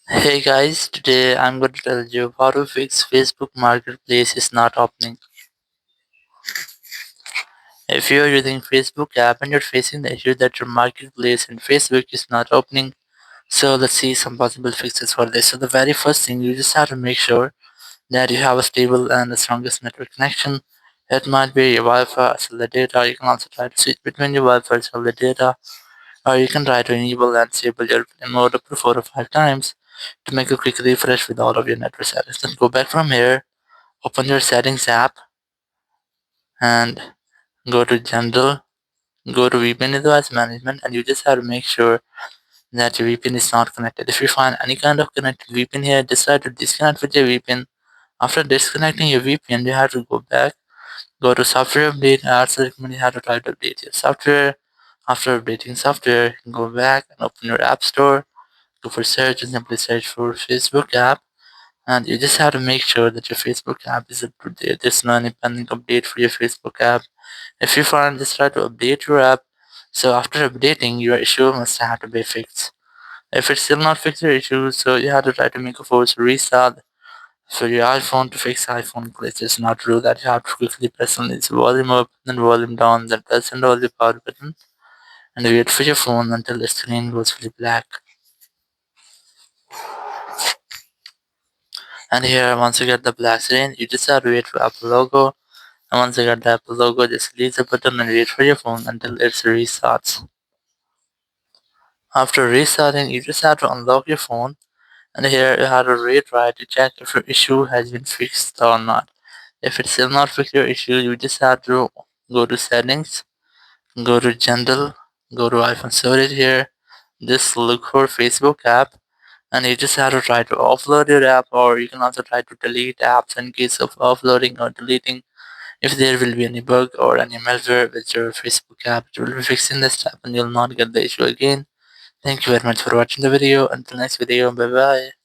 Hey guys, today I'm going to tell you how to fix Facebook Marketplace is not opening. If you're using Facebook app and you're facing the issue that your marketplace in Facebook is not opening, so let's see some possible fixes for this. So the very first thing, you just have to make sure that you have a stable and the strongest network connection. It might be your Wi-Fi, cellular data. You can also try to switch between your Wi-Fi and cellular data, or you can try to enable and disable your mode up to 4 or 5 times to make a quick refresh with all of your network settings. Then go back from here, open your settings app, and go to general, go to VPN device management, and you just have to make sure that your VPN is not connected. If you find any kind of connected VPN here, decide to disconnect with your VPN. After disconnecting your VPN, you have to go back, go to software update. I also recommend you have to try to update your software. After updating software, go back and open your app store, go for search and simply search for Facebook app. And you just have to make sure that your Facebook app is up to date. There's no any pending update for your Facebook app. If you find, just try to update your app. So after updating, your issue must have to be fixed. If it's still not fixed your issue, so you have to try to make a force restart. For your iPhone to fix iPhone glitch, it's not true that you have to quickly press on its volume up, then volume down, then press and hold the power button, and wait for your phone until the screen goes fully black. And here, once you get the black screen, you just have to wait for Apple logo. And once you get the Apple logo, just release the button and wait for your phone until it restarts. After restarting, you just have to unlock your phone, and here you have to retry to check if your issue has been fixed or not. If it's still not fixed your issue, you just have to go to settings, go to general, go to iPhone storage here, just look for Facebook app, and you just have to try to offload your app, or you can also try to delete apps in case of offloading or deleting. If there will be any bug or any malware with your Facebook app, it will be fixing this step and you'll not get the issue again. Thank you very much for watching the video. Until next video, bye bye.